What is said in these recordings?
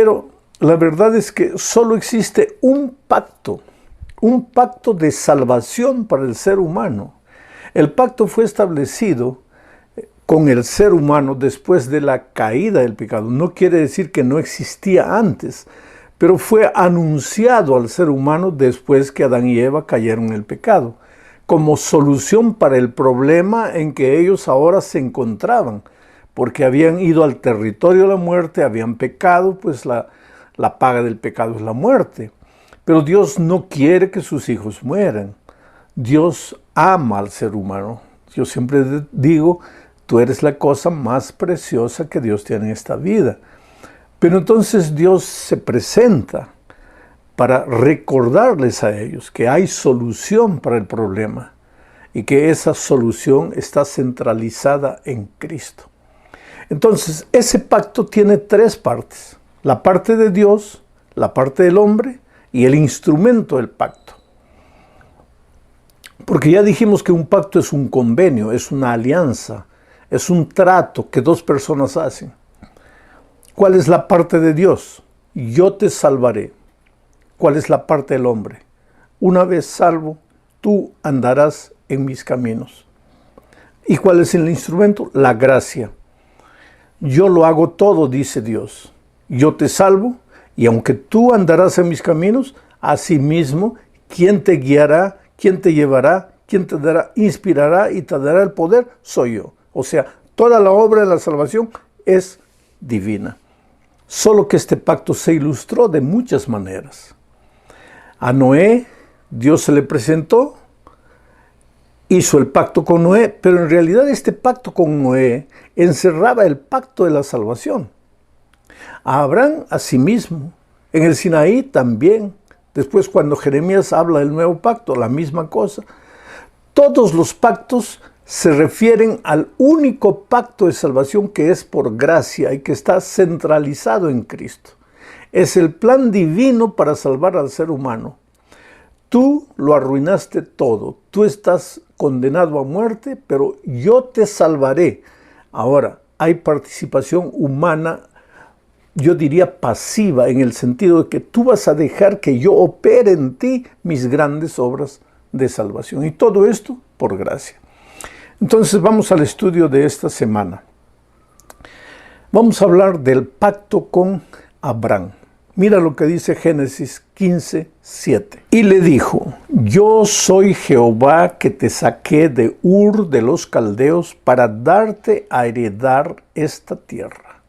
Pero la verdad es que solo existe un pacto de salvación para el ser humano. El pacto fue establecido con el ser humano después de la caída del pecado. No quiere decir que no existía antes, pero fue anunciado al ser humano después que Adán y Eva cayeron en el pecado, como solución para el problema en que ellos ahora se encontraban, porque habían ido al territorio de la muerte, habían pecado, pues la paga del pecado es la muerte. Pero Dios no quiere que sus hijos mueran. Dios ama al ser humano. Yo siempre digo, tú eres la cosa más preciosa que Dios tiene en esta vida. Pero entonces Dios se presenta para recordarles a ellos que hay solución para el problema y que esa solución está centralizada en Cristo. Entonces, ese pacto tiene tres partes: la parte de Dios, la parte del hombre y el instrumento del pacto. Porque ya dijimos que un pacto es un convenio, es una alianza, es un trato que dos personas hacen. ¿Cuál es la parte de Dios? Yo te salvaré. ¿Cuál es la parte del hombre? Una vez salvo, tú andarás en mis caminos. ¿Y cuál es el instrumento? La gracia. Yo lo hago todo, dice Dios. Yo te salvo, y aunque tú andarás en mis caminos, asimismo, ¿quién te guiará? ¿Quién te llevará? ¿Quién te dará, inspirará y te dará el poder? Soy yo. O sea, toda la obra de la salvación es divina. Solo que este pacto se ilustró de muchas maneras. A Noé, Dios se le presentó, hizo el pacto con Noé, pero en realidad este pacto con Noé encerraba el pacto de la salvación. A Abraham, asimismo, en el Sinaí también. Después, cuando Jeremías habla del nuevo pacto, la misma cosa. Todos los pactos se refieren al único pacto de salvación que es por gracia y que está centralizado en Cristo. Es el plan divino para salvar al ser humano. Tú lo arruinaste todo. Tú estás condenado a muerte, pero yo te salvaré. Ahora, hay participación humana, yo diría pasiva, en el sentido de que tú vas a dejar que yo opere en ti mis grandes obras de salvación. Y todo esto por gracia. Entonces vamos al estudio de esta semana. Vamos a hablar del pacto con Abraham. Mira lo que dice Génesis 15:7. Y le dijo: yo soy Jehová que te saqué de Ur de los Caldeos para darte a heredar esta tierra.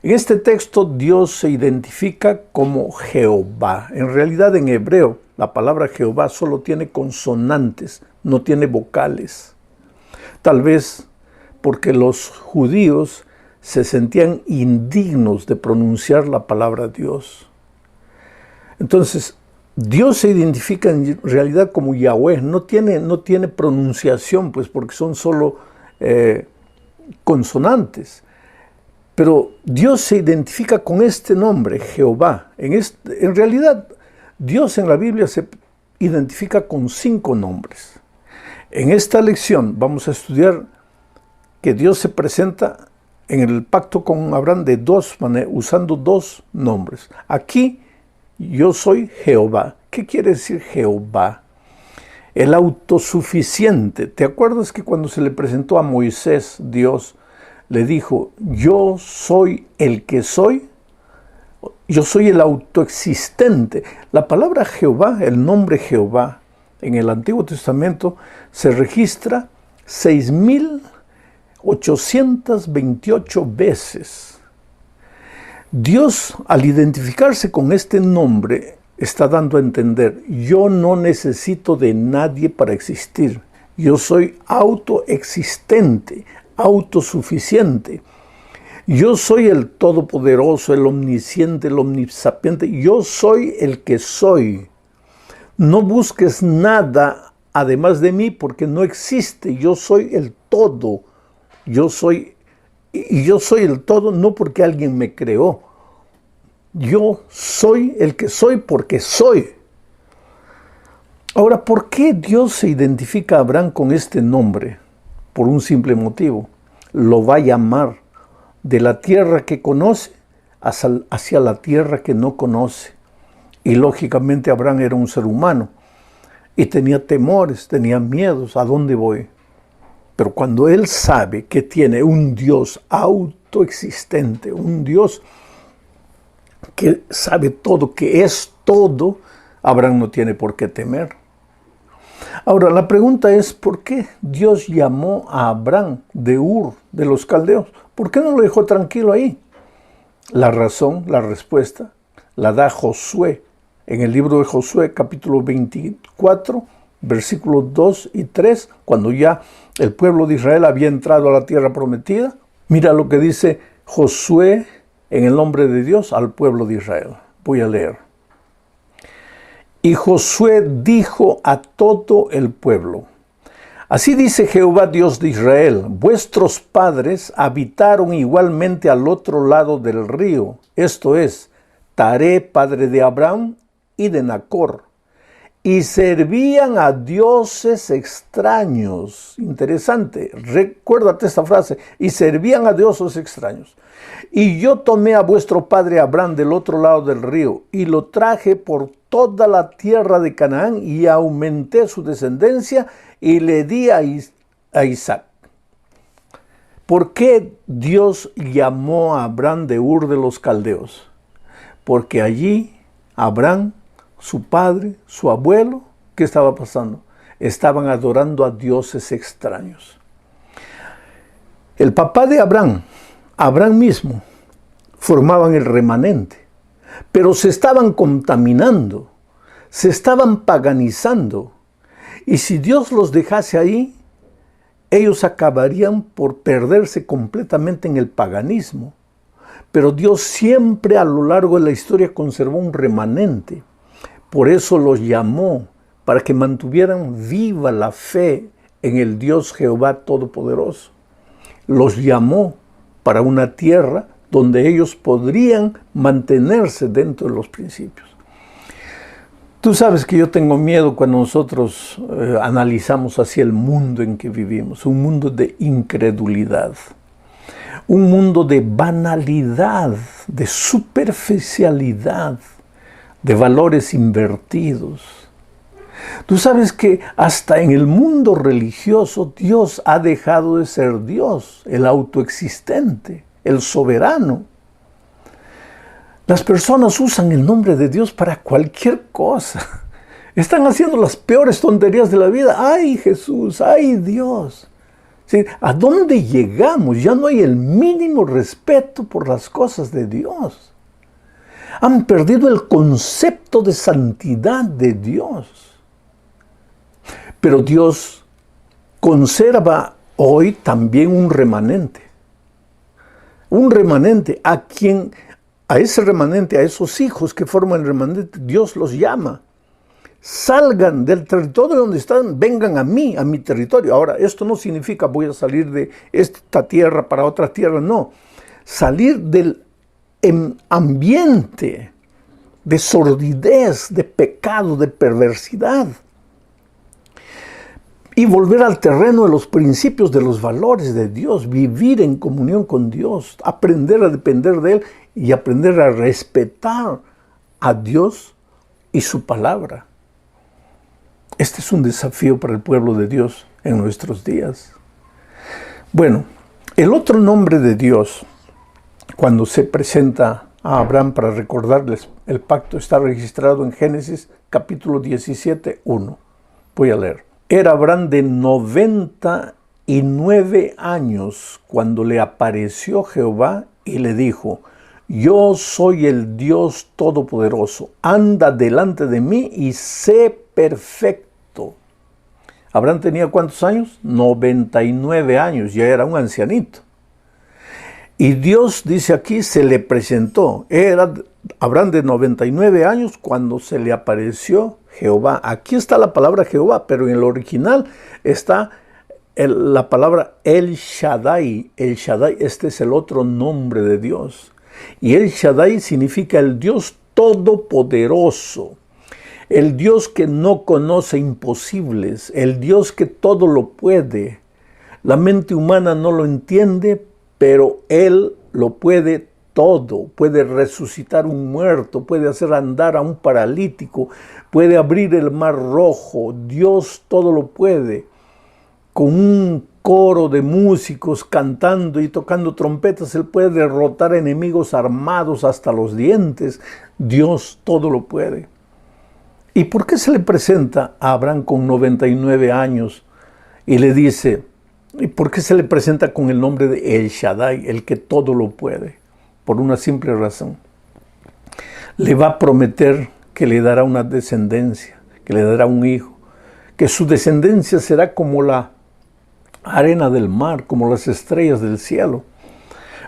En este texto Dios se identifica como Jehová. En realidad en hebreo la palabra Jehová solo tiene consonantes, no tiene vocales. Tal vez porque los judíos se sentían indignos de pronunciar la palabra Dios. Entonces, Dios se identifica en realidad como Yahweh, no tiene pronunciación, pues porque son solo consonantes. Pero Dios se identifica con este nombre, Jehová. En realidad, Dios en la Biblia se identifica con 5 nombres. En esta lección vamos a estudiar que Dios se presenta en el pacto con Abraham de dos maneras, usando 2 nombres. Aquí, yo soy Jehová. ¿Qué quiere decir Jehová? El autosuficiente. ¿Te acuerdas que cuando se le presentó a Moisés, Dios le dijo: yo soy el que soy? Yo soy el autoexistente. La palabra Jehová, el nombre Jehová, en el Antiguo Testamento se registra 6,828 veces. Dios, al identificarse con este nombre, está dando a entender: yo no necesito de nadie para existir. Yo soy autoexistente, autosuficiente. Yo soy el todopoderoso, el omnisciente, el omnisapiente. Yo soy el que soy. No busques nada además de mí, porque no existe. Yo soy el todo. Yo soy el todo no porque alguien me creó. Yo soy el que soy porque soy. Ahora, ¿por qué Dios se identifica a Abraham con este nombre? Por un simple motivo: lo va a llamar de la tierra que conoce hacia la tierra que no conoce. Y lógicamente Abraham era un ser humano y tenía temores, tenía miedos. ¿A dónde voy? Pero cuando él sabe que tiene un Dios autoexistente, un Dios que sabe todo, que es todo, Abraham no tiene por qué temer. Ahora, la pregunta es, ¿por qué Dios llamó a Abraham de Ur, de los caldeos? ¿Por qué no lo dejó tranquilo ahí? La razón, la respuesta, la da Josué. En el libro de Josué, capítulo 24, versículos 2 y 3, cuando ya el pueblo de Israel había entrado a la tierra prometida, mira lo que dice Josué en el nombre de Dios al pueblo de Israel. Voy a leer. Y Josué dijo a todo el pueblo: así dice Jehová Dios de Israel, vuestros padres habitaron igualmente al otro lado del río, esto es, Taré, padre de Abraham y de Nacor, y servían a dioses extraños. Interesante, recuérdate esta frase, y servían a dioses extraños. Y yo tomé a vuestro padre Abraham del otro lado del río, y lo traje por toda la tierra de Canaán, y aumenté su descendencia, y le di a Isaac. ¿Por qué Dios llamó a Abraham de Ur de los Caldeos? Porque allí Abraham, su padre, su abuelo, ¿qué estaba pasando? Estaban adorando a dioses extraños. El papá de Abraham, Abraham mismo, formaban el remanente, pero se estaban contaminando, se estaban paganizando. Y si Dios los dejase ahí, ellos acabarían por perderse completamente en el paganismo. Pero Dios siempre a lo largo de la historia conservó un remanente. Por eso los llamó, para que mantuvieran viva la fe en el Dios Jehová Todopoderoso. Los llamó para una tierra donde ellos podrían mantenerse dentro de los principios. Tú sabes que yo tengo miedo cuando nosotros analizamos hacia el mundo en que vivimos, un mundo de incredulidad, un mundo de banalidad, de superficialidad, de valores invertidos. Tú sabes que hasta en el mundo religioso Dios ha dejado de ser Dios, el autoexistente, el soberano. Las personas usan el nombre de Dios para cualquier cosa. Están haciendo las peores tonterías de la vida. ¡Ay, Jesús! ¡Ay, Dios! ¿Sí? ¿A dónde llegamos? Ya no hay el mínimo respeto por las cosas de Dios. Han perdido el concepto de santidad de Dios. Pero Dios conserva hoy también un remanente. Un remanente a ese remanente, a esos hijos que forman el remanente, Dios los llama. Salgan del territorio donde están, vengan a mí, a mi territorio. Ahora, esto no significa voy a salir de esta tierra para otra tierra, no. Salir del ambiente de sordidez, de pecado, de perversidad. Y volver al terreno de los principios, de los valores de Dios, vivir en comunión con Dios, aprender a depender de Él y aprender a respetar a Dios y su palabra. Este es un desafío para el pueblo de Dios en nuestros días. Bueno, el otro nombre de Dios, cuando se presenta a Abraham para recordarles el pacto, está registrado en Génesis capítulo 17, 1. Voy a leer. Era Abraham de 99 años cuando le apareció Jehová y le dijo: yo soy el Dios Todopoderoso, anda delante de mí y sé perfecto. Abraham tenía ¿cuántos años? 99 años, ya era un ancianito. Y Dios, dice aquí, se le presentó. Era Abraham de 99 años cuando se le apareció Jehová. Aquí está la palabra Jehová, pero en el original está la palabra El Shaddai. El Shaddai, este es el otro nombre de Dios. Y El Shaddai significa el Dios todopoderoso. El Dios que no conoce imposibles. El Dios que todo lo puede. La mente humana no lo entiende, pero Él lo puede todo, puede resucitar un muerto, puede hacer andar a un paralítico, puede abrir el mar rojo. Dios todo lo puede. Con un coro de músicos cantando y tocando trompetas, Él puede derrotar enemigos armados hasta los dientes. Dios todo lo puede. ¿Y por qué se le presenta a Abraham con 99 años y le dice, y por qué se le presenta con el nombre de El Shaddai, el que todo lo puede? Por una simple razón. Le va a prometer que le dará una descendencia, que le dará un hijo, que su descendencia será como la arena del mar, como las estrellas del cielo.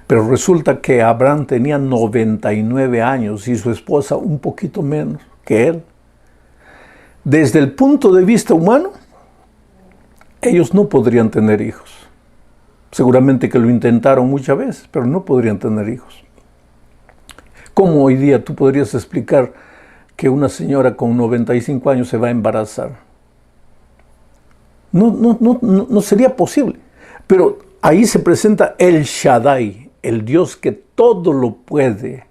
Pero resulta que Abraham tenía 99 años y su esposa un poquito menos que él. Desde el punto de vista humano, ellos no podrían tener hijos. Seguramente que lo intentaron muchas veces, pero no podrían tener hijos. ¿Cómo hoy día tú podrías explicar que una señora con 95 años se va a embarazar? No sería posible. Pero ahí se presenta El Shaddai, el Dios que todo lo puede.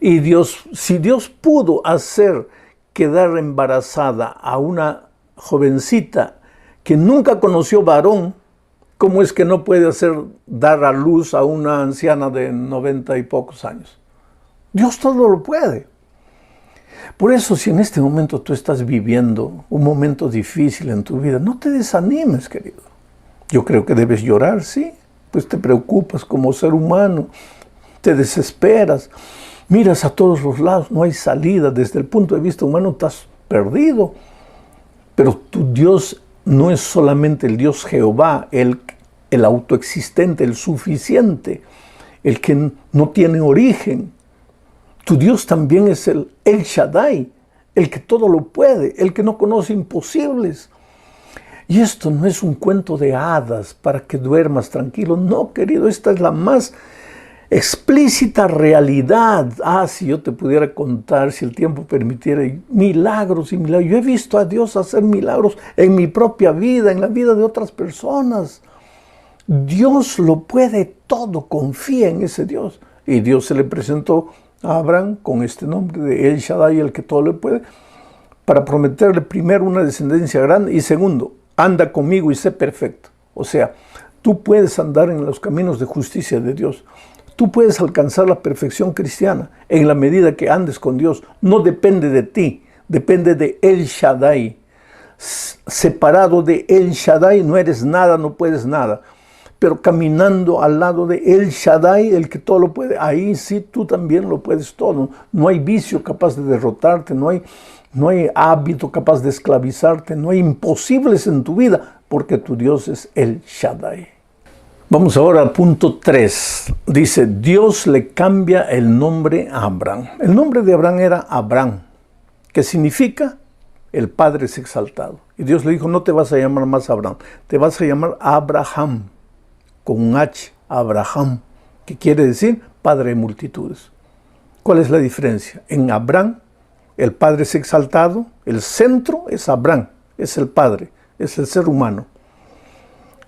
Y Dios, si Dios pudo hacer quedar embarazada a una jovencita que nunca conoció varón, ¿cómo es que no puede hacer dar a luz a una anciana de 90 y pocos años? Dios todo lo puede. Por eso, si en este momento tú estás viviendo un momento difícil en tu vida, no te desanimes, querido. Yo creo que debes llorar, sí, pues te preocupas como ser humano, te desesperas, miras a todos los lados, no hay salida. Desde el punto de vista humano estás perdido. Pero tu Dios no es solamente el Dios Jehová, el autoexistente, el suficiente, el que no tiene origen. Tu Dios también es el Shaddai, el que todo lo puede, el que no conoce imposibles. Y esto no es un cuento de hadas para que duermas tranquilo. No, querido, esta es la más explícita realidad. Si yo te pudiera contar, si el tiempo permitiera, milagros y milagros. Yo he visto a Dios hacer milagros en mi propia vida, en la vida de otras personas. Dios lo puede todo, confía en ese Dios. Y Dios se le presentó a Abraham con este nombre de El Shaddai, el que todo le puede, para prometerle primero una descendencia grande y segundo, anda conmigo y sé perfecto. O sea, tú puedes andar en los caminos de justicia de Dios. Tú puedes alcanzar la perfección cristiana en la medida que andes con Dios. No depende de ti, depende de El Shaddai. Separado de El Shaddai no eres nada, no puedes nada. Pero caminando al lado de El Shaddai, el que todo lo puede, ahí sí tú también lo puedes todo. No hay vicio capaz de derrotarte, no hay hábito capaz de esclavizarte, no hay imposibles en tu vida, porque tu Dios es El Shaddai. Vamos ahora al punto 3. Dice, Dios le cambia el nombre a Abraham. El nombre de Abraham era Abraham, que significa el Padre es exaltado. Y Dios le dijo, no te vas a llamar más Abraham, te vas a llamar Abraham, con un H, Abraham, que quiere decir Padre de multitudes. ¿Cuál es la diferencia? En Abraham, el Padre es exaltado, el centro es Abraham, es el Padre, es el ser humano.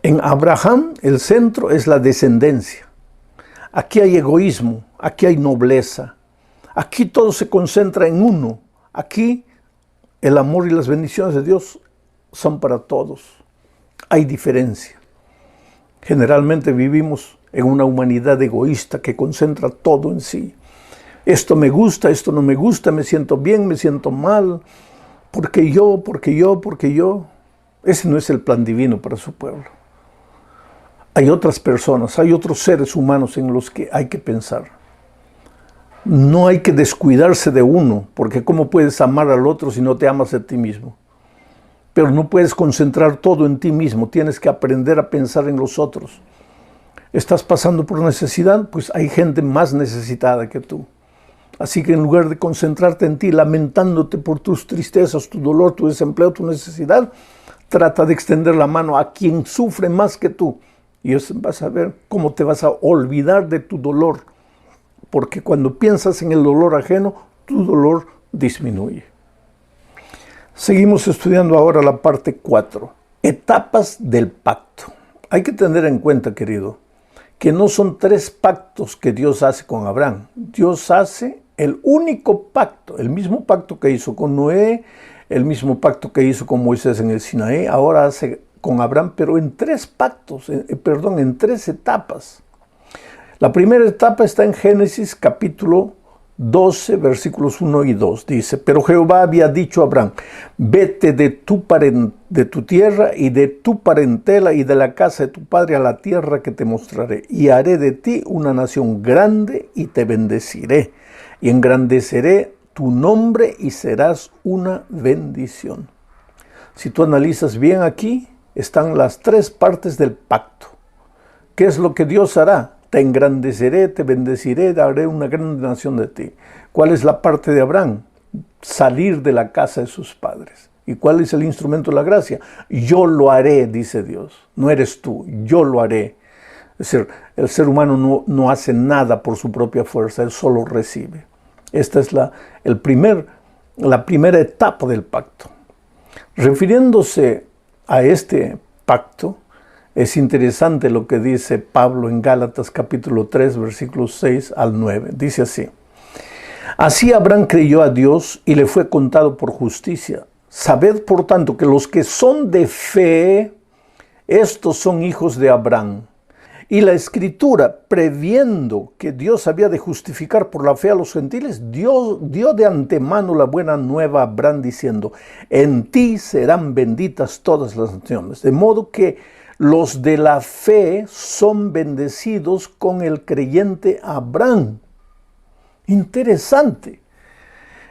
En Abraham, el centro es la descendencia. Aquí hay egoísmo, aquí hay nobleza. Aquí todo se concentra en uno. Aquí el amor y las bendiciones de Dios son para todos. Hay diferencia. Generalmente vivimos en una humanidad egoísta que concentra todo en sí. Esto me gusta, esto no me gusta, me siento bien, me siento mal, porque yo. Ese no es el plan divino para su pueblo. Hay otras personas, hay otros seres humanos en los que hay que pensar. No hay que descuidarse de uno, porque ¿cómo puedes amar al otro si no te amas a ti mismo? Pero no puedes concentrar todo en ti mismo, tienes que aprender a pensar en los otros. ¿Estás pasando por necesidad? Pues hay gente más necesitada que tú. Así que en lugar de concentrarte en ti, lamentándote por tus tristezas, tu dolor, tu desempleo, tu necesidad, trata de extender la mano a quien sufre más que tú. Y vas a ver cómo te vas a olvidar de tu dolor. Porque cuando piensas en el dolor ajeno, tu dolor disminuye. Seguimos estudiando ahora la parte 4. Etapas del pacto. Hay que tener en cuenta, querido, que no son tres pactos que Dios hace con Abraham. Dios hace el único pacto, el mismo pacto que hizo con Noé, el mismo pacto que hizo con Moisés en el Sinaí, ahora hace con Abraham, pero en tres pactos, en tres etapas. La primera etapa está en Génesis capítulo 12, versículos 1 y 2. Dice, pero Jehová había dicho a Abraham, vete de tu tierra y de tu parentela y de la casa de tu padre a la tierra que te mostraré, y haré de ti una nación grande y te bendeciré, y engrandeceré tu nombre y serás una bendición. Si tú analizas bien aquí, están las tres partes del pacto. ¿Qué es lo que Dios hará? Te engrandeceré, te bendeciré, daré una gran nación de ti. ¿Cuál es la parte de Abraham? Salir de la casa de sus padres. ¿Y cuál es el instrumento de la gracia? Yo lo haré, dice Dios. No eres tú, yo lo haré. Es decir, el ser humano no hace nada por su propia fuerza, él solo recibe. Esta es la primera etapa del pacto. Refiriéndose a este pacto, es interesante lo que dice Pablo en Gálatas capítulo 3, versículos 6 al 9. Dice así, así Abraham creyó a Dios y le fue contado por justicia. Sabed, por tanto, que los que son de fe, estos son hijos de Abraham. Y la Escritura, previendo que Dios había de justificar por la fe a los gentiles, dio de antemano la buena nueva a Abraham diciendo, en ti serán benditas todas las naciones. De modo que los de la fe son bendecidos con el creyente Abraham. Interesante.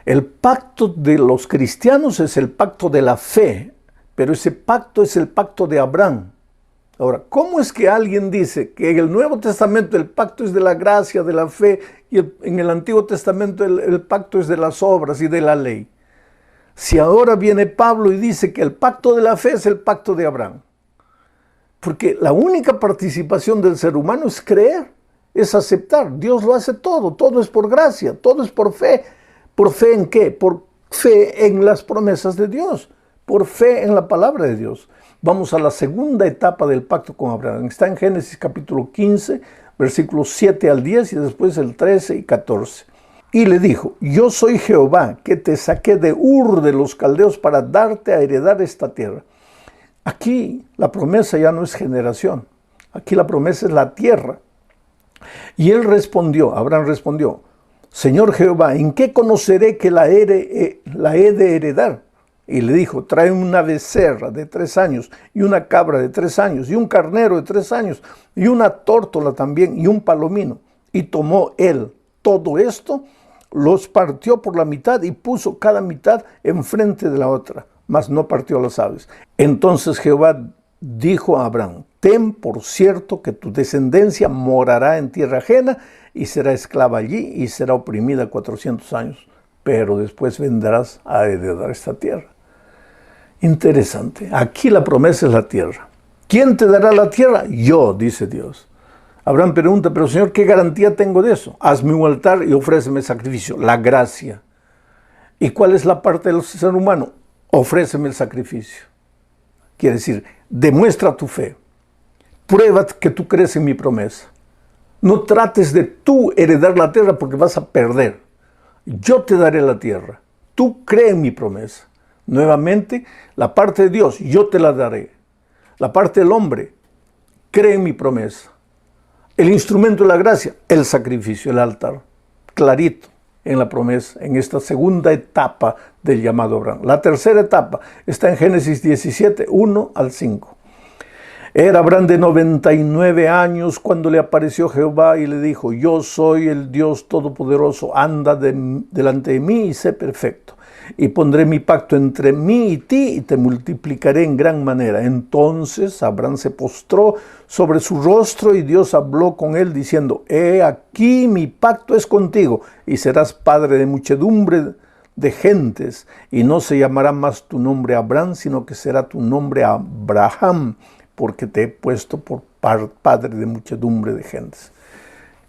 El pacto de los cristianos es el pacto de la fe, pero ese pacto es el pacto de Abraham. Ahora, ¿cómo es que alguien dice que en el Nuevo Testamento el pacto es de la gracia, de la fe, y en el Antiguo Testamento el pacto es de las obras y de la ley? Si ahora viene Pablo y dice que el pacto de la fe es el pacto de Abraham. Porque la única participación del ser humano es creer, es aceptar. Dios lo hace todo es por gracia, todo es por fe. ¿Por fe en qué? Por fe en las promesas de Dios, por fe en la palabra de Dios. Vamos a la segunda etapa del pacto con Abraham. Está en Génesis capítulo 15, versículos 7 al 10 y después el 13 y 14. Y le dijo, yo soy Jehová, que te saqué de Ur de los Caldeos para darte a heredar esta tierra. Aquí la promesa ya no es generación, aquí la promesa es la tierra. Y Abraham respondió, Señor Jehová, ¿en qué conoceré que la he de heredar? Y le dijo, trae una becerra de 3 años, y una cabra de 3 años, y un carnero de 3 años, y una tórtola también, y un palomino. Y tomó él todo esto, los partió por la mitad, y puso cada mitad enfrente de la otra, mas no partió las aves. Entonces Jehová dijo a Abraham, ten por cierto que tu descendencia morará en tierra ajena, y será esclava allí, y será oprimida 400 años, pero después vendrás a heredar esta tierra. Interesante. Aquí la promesa es la tierra. ¿Quién te dará la tierra? Yo, dice Dios. Abraham pregunta, pero Señor, ¿qué garantía tengo de eso? Hazme un altar y ofréceme sacrificio. La gracia. ¿Y cuál es la parte del ser humano? Ofréceme el sacrificio. Quiere decir, demuestra tu fe. Prueba que tú crees en mi promesa. No trates de tú heredar la tierra porque vas a perder. Yo te daré la tierra. Tú cree en mi promesa. Nuevamente, la parte de Dios, yo te la daré. La parte del hombre, cree en mi promesa. El instrumento de la gracia, el sacrificio, el altar. Clarito en la promesa, en esta segunda etapa del llamado Abraham. La tercera etapa está en Génesis 17, 1 al 5. Era Abraham de 99 años cuando le apareció Jehová y le dijo, yo soy el Dios Todopoderoso, anda delante de mí y sé perfecto. Y pondré mi pacto entre mí y ti y te multiplicaré en gran manera. Entonces Abraham se postró sobre su rostro y Dios habló con él diciendo, he aquí mi pacto es contigo y serás padre de muchedumbre de gentes y no se llamará más tu nombre Abraham, sino que será tu nombre Abraham, porque te he puesto por padre de muchedumbre de gentes.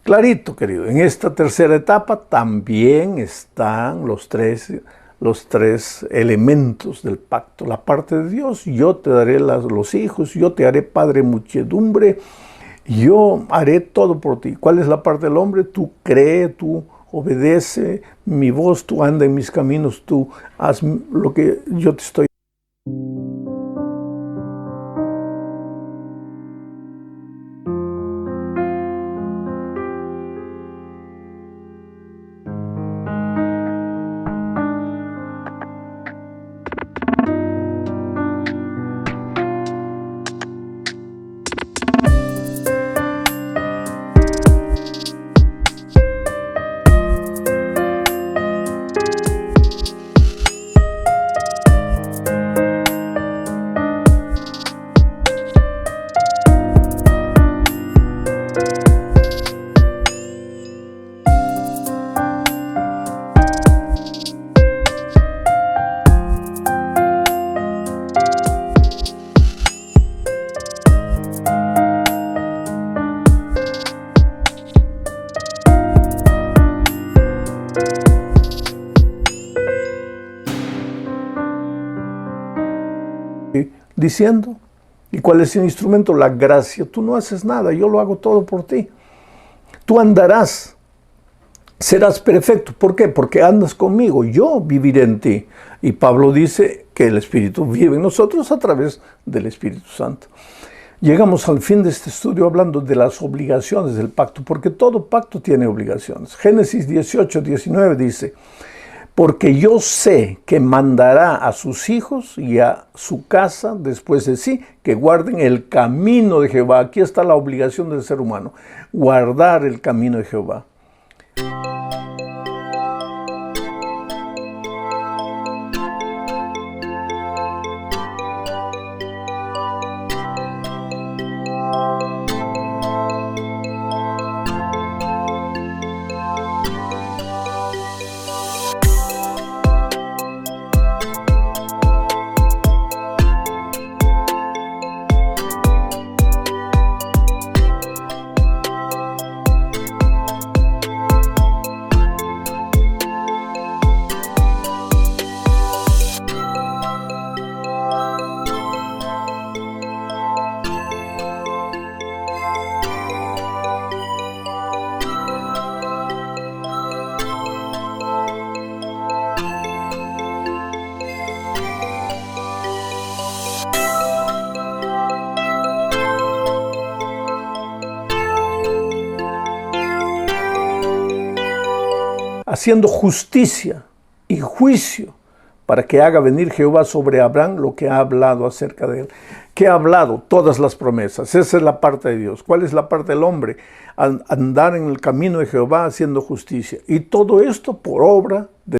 Clarito, querido, en esta tercera etapa también están los tres elementos del pacto. La parte de Dios, yo te daré los hijos, yo te haré padre de muchedumbre, Yo haré todo por ti. ¿Cuál es la parte del hombre? Tú cree, tú obedece mi voz, tú anda en mis caminos, tú haz lo que yo te estoy. Diciendo, ¿y cuál es el instrumento? La gracia. Tú no haces nada, yo lo hago todo por ti. Tú andarás, serás perfecto. ¿Por qué? Porque andas conmigo, yo viviré en ti. Y Pablo dice que el Espíritu vive en nosotros a través del Espíritu Santo. Llegamos al fin de este estudio hablando de las obligaciones del pacto, porque todo pacto tiene obligaciones. Génesis 18, 19 dice: porque yo sé que mandará a sus hijos y a su casa después de sí, que guarden el camino de Jehová. Aquí está la obligación del ser humano, guardar el camino de Jehová. Haciendo justicia y juicio para que haga venir Jehová sobre Abraham lo que ha hablado acerca de él. ¿Qué ha hablado? Todas las promesas. Esa es la parte de Dios. ¿Cuál es la parte del hombre? Andar en el camino de Jehová haciendo justicia. Y todo esto por obra de